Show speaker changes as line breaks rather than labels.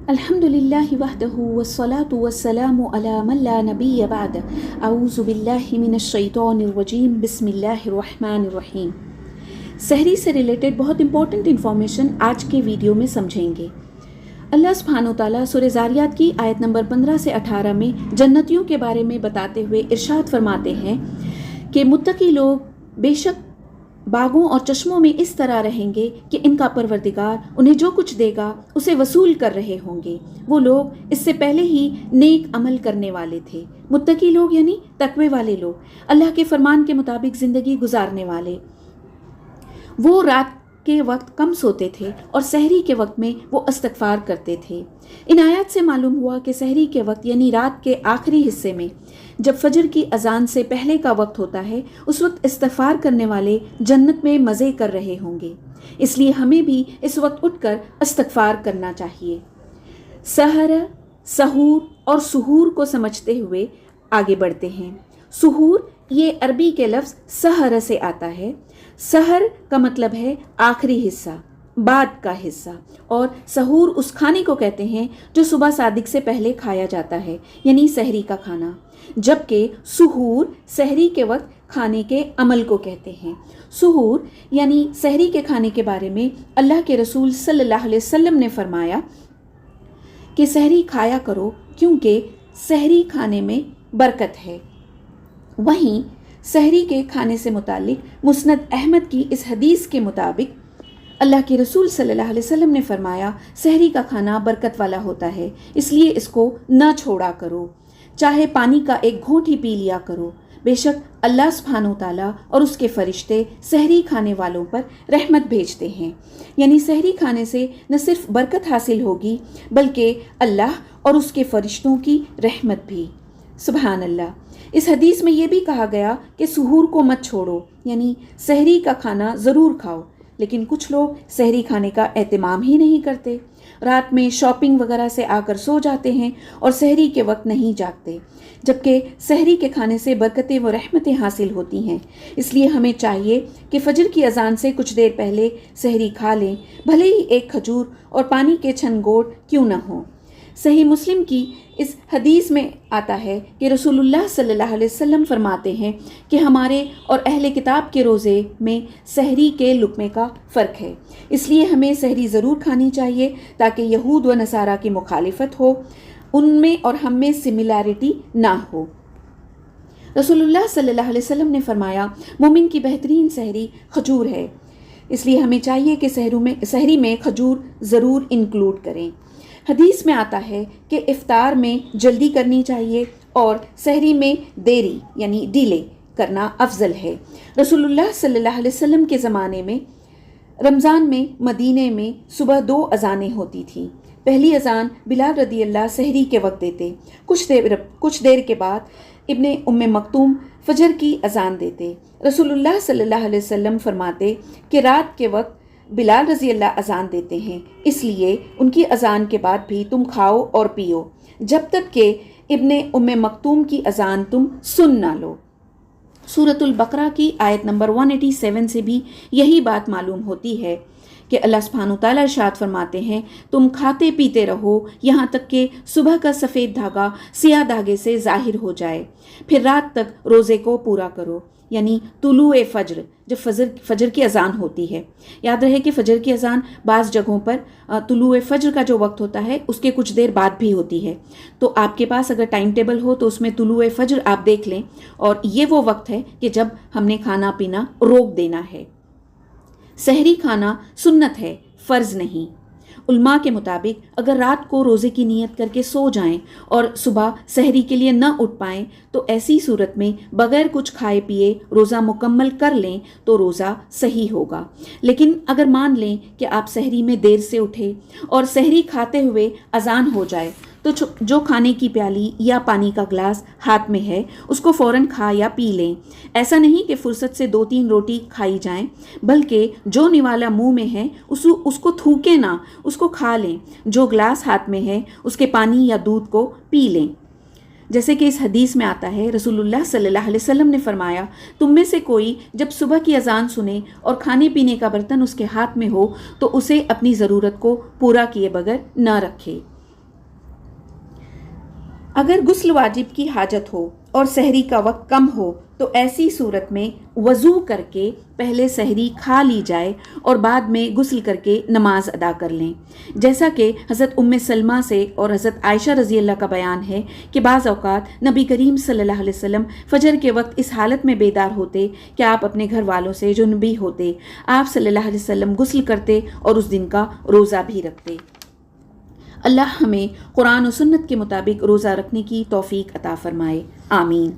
अल्हम्दुलिल्लाहि वहदहु वस्सलातु वस्सलामु अला मन ला नबिय्य बअद। अऊज़ु बिल्लाहि मिनश शैतानिर रजीम। बिस्मिल्लाहिर रहमानिर रहीम। सहरी से रिलेटेड बहुत इंपॉर्टेंट इन्फॉर्मेशन आज के वीडियो में समझेंगे। अल्लाह सुब्हानहु व तआला सूरह ज़ारियात की आयत नंबर 15 से 18 में जन्नतियों के बारे में बताते हुए इरशाद फरमाते हैं कि मुत्तकी लोग बेशक बागों और चश्मों में इस तरह रहेंगे कि इनका परवरदिगार उन्हें जो कुछ देगा उसे वसूल कर रहे होंगे। वो लोग इससे पहले ही नेक अमल करने वाले थे। मुत्तकी लोग यानी तकवे वाले लोग, अल्लाह के फरमान के मुताबिक ज़िंदगी गुजारने वाले। वो रात के वक्त कम सोते थे और सहरी के वक्त में वो इस्तिग़फ़ार करते थे। इन आयत से मालूम हुआ कि सहरी के वक्त यानी रात के आखिरी हिस्से में जब फजर की अजान से पहले का वक्त होता है, उस वक्त इस्तिग़फ़ार करने वाले जन्नत में मज़े कर रहे होंगे। इसलिए हमें भी इस वक्त उठकर इस्तिग़फ़ार करना चाहिए। सहर, सहूर और सुहूर को समझते हुए आगे बढ़ते हैं। सुहूर ये अरबी के लफ्ज़ सहर से आता है। सहर का मतलब है आखिरी हिस्सा, बाद का हिस्सा, और सहूर उस खाने को कहते हैं जो सुबह सादिक से पहले खाया जाता है, यानी सहरी का खाना। जबकि सुहूर सहरी के वक्त खाने के अमल को कहते हैं। सुहूर यानी सहरी के खाने के बारे में अल्लाह के रसूल सल्लल्लाहु अलैहि वसल्लम ने फरमाया कि सहरी खाया करो क्योंकि सहरी खाने में बरकत है। वहीं सहरी के खाने से मुतालिक मुस्नद अहमद की इस हदीस के मुताबिक अल्लाह के रसूल सल्लल्लाहु अलैहि वसल्लम ने फरमाया, सहरी का खाना बरकत वाला होता है, इसलिए इसको न छोड़ा करो, चाहे पानी का एक घूंट ही पी लिया करो। बेशक अल्लाह सुब्हानहु व तआला और उसके फरिश्ते सहरी खाने वालों पर रहमत भेजते हैं। यानी सहरी खाने से न सिर्फ बरकत हासिल होगी बल्कि अल्लाह और उसके फरिश्तों की रहमत भी। सुभान अल्लाह। इस हदीस में ये भी कहा गया कि सुहूर को मत छोड़ो, यानी सहरी का खाना ज़रूर खाओ। लेकिन कुछ लोग सहरी खाने का एहतमाम ही नहीं करते, रात में शॉपिंग वगैरह से आकर सो जाते हैं और सहरी के वक्त नहीं जागते, जबकि सहरी के खाने से बरकतें व रहमतें हासिल होती हैं। इसलिए हमें चाहिए कि फजर की अजान से कुछ देर पहले सहरी खा लें, भले ही एक खजूर और पानी के छनगोड़ क्यों न हो। सही मुस्लिम की इस हदीस में आता है कि रसूलुल्लाह सल्लल्लाहु अलैहि वसल्लम फरमाते हैं कि हमारे और अहले किताब के रोज़े में सहरी के लुक़्मे का फ़र्क है। इसलिए हमें सहरी ज़रूर खानी चाहिए ताकि यहूद व नसारा की मुखालिफत हो, उनमें और हम में सिमिलैरिटी ना हो। रसूलुल्लाह सल्लल्लाहु अलैहि वसल्लम ने फरमाया, मोमिन की बेहतरीन सहरी खजूर है। इसलिए हमें चाहिए कि सहरी में खजूर ज़रूर इंक्लूड करें। हदीस में आता है कि इफ्तार में जल्दी करनी चाहिए और सहरी में देरी यानी डिले करना अफजल है। रसूलुल्लाह सल्लल्लाहु अलैहि वसल्लम के ज़माने में रमज़ान में मदीने में सुबह 2 अज़ानें होती थीं। पहली अज़ान बिलाल रदी अल्लाह सहरी के वक्त देते। कुछ देर के बाद इब्ने उम्मे मक्तूम फजर की अज़ान देते। रसूलुल्लाह सल्लल्लाहु अलैहि वसल्लम फरमाते कि रात के वक्त बिलाल रज़ी अल्लाह अज़ान देते हैं, इसलिए उनकी अज़ान के बाद भी तुम खाओ और पियो जब तक कि इब्ने उम्मे मक्तूम की अज़ान तुम सुन ना लो। सूरतुल बकरा की आयत नंबर 187 से भी यही बात मालूम होती है कि अल्लाह सुब्हानहु व तआला इरशाद फरमाते हैं, तुम खाते पीते रहो यहाँ तक कि सुबह का सफ़ेद धागा सियाह धागे से ज़ाहिर हो जाए, फिर रात तक रोज़े को पूरा करो। यानी तुलूए फ़ज्र, जब फ़जर की अज़ान होती है। याद रहे कि फ़जर की अज़ान बाज़ जगहों पर तुलूए फ़ज्र का जो वक्त होता है उसके कुछ देर बाद भी होती है। तो आपके पास अगर टाइम टेबल हो तो उसमें तुलूए फ़ज्र आप देख लें, और ये वो वक्त है कि जब हमने खाना पीना रोक देना है। सहरी खाना सुन्नत है, फ़र्ज़ नहीं। उल्मा के मुताबिक अगर रात को रोज़े की नीयत करके सो जाएं और सुबह सहरी के लिए न उठ पाएं तो ऐसी सूरत में बग़ैर कुछ खाए पिए रोज़ा मुकम्मल कर लें तो रोज़ा सही होगा। लेकिन अगर मान लें कि आप सहरी में देर से उठे और सहरी खाते हुए अज़ान हो जाए तो जो खाने की प्याली या पानी का ग्लास हाथ में है उसको फ़ौरन खा या पी लें। ऐसा नहीं कि फ़ुर्सत से 2-3 रोटी खाई जाएं, बल्कि जो निवाला मुंह में है उसको थूके ना, उसको खा लें। जो ग्लास हाथ में है उसके पानी या दूध को पी लें। जैसे कि इस हदीस में आता है, रसूलुल्लाह सल्लल्लाहु अलैहि वसल्लम ने फरमाया, तुम में से कोई जब सुबह की अजान सुने और खाने पीने का बर्तन उसके हाथ में हो तो उसे अपनी ज़रूरत को पूरा किए बगैर न रखे। اگر غسل واجب کی حاجت ہو اور سحری کا وقت کم ہو تو ایسی صورت میں وضو کر کے پہلے سحری کھا لی جائے اور بعد میں غسل کر کے نماز ادا کر لیں، جیسا کہ حضرت ام سلمہ سے اور حضرت عائشہ رضی اللہ کا بیان ہے کہ بعض اوقات نبی کریم صلی اللہ علیہ وسلم فجر کے وقت اس حالت میں بیدار ہوتے کہ آپ اپنے گھر والوں سے جنبی ہوتے، آپ صلی اللہ علیہ وسلم غسل کرتے اور اس دن کا روزہ بھی رکھتے۔ اللہ ہمیں قرآن و سنت کے مطابق روزہ رکھنے کی توفیق عطا فرمائے، آمین۔